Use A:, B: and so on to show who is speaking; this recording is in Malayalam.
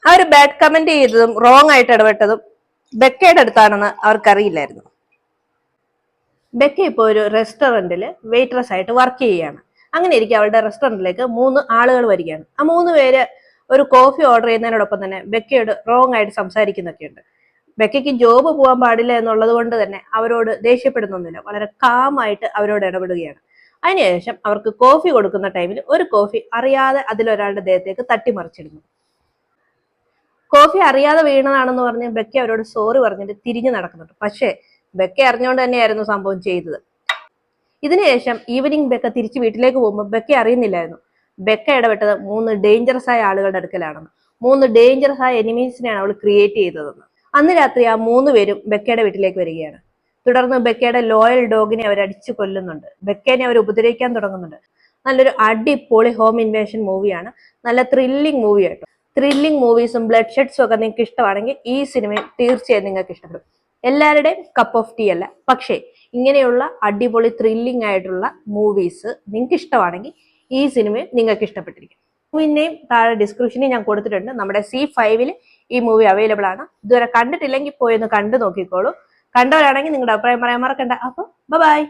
A: അവർ ബാഡ് കമന്റ് ചെയ്തതും റോങ് ആയിട്ട് ഇടപെട്ടതും ബെക്കയുടെ അടുത്താണെന്ന് അവർക്കറിയില്ലായിരുന്നു. ബെക്ക ഇപ്പോൾ ഒരു റെസ്റ്റോറന്റിൽ വെയിട്രസ് ആയിട്ട് വർക്ക് ചെയ്യുകയാണ്. അങ്ങനെ ഇരിക്കും അവളുടെ റെസ്റ്റോറന്റിലേക്ക് 3 ആളുകൾ വരികയാണ്. ആ 3 പേര് ഒരു കോഫി ഓർഡർ ചെയ്യുന്നതിനോടൊപ്പം തന്നെ ബെക്കയോട് റോങ് ആയിട്ട് സംസാരിക്കുന്നൊക്കെ ഉണ്ട്. ബെക്കയ്ക്ക് ജോബ് പോകാൻ പാടില്ല എന്നുള്ളത് കൊണ്ട് തന്നെ അവരോട് ദേഷ്യപ്പെടുന്നൊന്നുമില്ല, വളരെ കാമായിട്ട് അവരോട് ഇടപെടുകയാണ്. അതിനുശേഷം അവർക്ക് കോഫി കൊടുക്കുന്ന ടൈമിൽ ഒരു കോഫി അറിയാതെ അതിലൊരാളുടെ ദേഹത്തേക്ക് തട്ടിമറിച്ചിടുന്നു. കോഫി അറിയാതെ വീണതാണെന്ന് പറഞ്ഞ് ബെക്ക അവരോട് സോറി പറഞ്ഞിട്ട് തിരിഞ്ഞു നടക്കുന്നുണ്ട്. പക്ഷേ ബെക്ക അറിഞ്ഞുകൊണ്ട് തന്നെയായിരുന്നു സംഭവം ചെയ്തത്. ഇതിനുശേഷം ഈവനിങ് ബെക്ക തിരിച്ച് വീട്ടിലേക്ക് പോകുമ്പോൾ ബെക്ക അറിയുന്നില്ലായിരുന്നു ബെക്ക ഇടപെട്ടത് 3 ഡേഞ്ചറസ് ആയ ആളുകളുടെ അടുക്കലാണെന്ന്. 3 ഡേഞ്ചറസ് ആയ എനിമീസിനെയാണ് അവൾ ക്രിയേറ്റ് ചെയ്തതെന്ന്. അന്ന് രാത്രി ആ 3 പേരും ബെക്കയുടെ വീട്ടിലേക്ക് വരികയാണ്. തുടർന്ന് ബെക്കയുടെ ലോയൽ ഡോഗിനെ അവർ അടിച്ചു കൊല്ലുന്നുണ്ട്. ബെക്കനെ അവർ ഉപദ്രവിക്കാൻ തുടങ്ങുന്നുണ്ട്. നല്ലൊരു അടിപൊളി ഹോം ഇൻവേഷൻ മൂവിയാണ്. നല്ല ത്രില്ലിംഗ് മൂവി ആയിട്ട്. ത്രില്ലിംഗ് മൂവീസും ബ്ലഡ് ഷെഡ്സും ഒക്കെ നിങ്ങൾക്ക് ഇഷ്ടമാണെങ്കിൽ ഈ സിനിമയും തീർച്ചയായും നിങ്ങൾക്ക് ഇഷ്ടപ്പെടും. എല്ലാവരുടെയും കപ്പ് ഓഫ് ടീ അല്ല, പക്ഷേ ഇങ്ങനെയുള്ള അടിപൊളി ത്രില്ലിംഗ് ആയിട്ടുള്ള മൂവീസ് നിങ്ങൾക്ക് ഇഷ്ടമാണെങ്കിൽ ഈ സിനിമയും നിങ്ങൾക്ക് ഇഷ്ടപ്പെട്ടിരിക്കും. മൂവിനെയും താഴെ ഡിസ്ക്രിപ്ഷനിൽ ഞാൻ കൊടുത്തിട്ടുണ്ട്. നമ്മുടെ C5 ഈ മൂവി അവൈലബിൾ ആണ്. ഇതുവരെ കണ്ടിട്ടില്ലെങ്കിൽ പോയി ഒന്ന് കണ്ടു നോക്കിക്കോളൂ. കണ്ടവരാണെങ്കിൽ നിങ്ങളുടെ അഭിപ്രായം പറയാൻ മറക്കണ്ട. അപ്പോൾ ബൈ.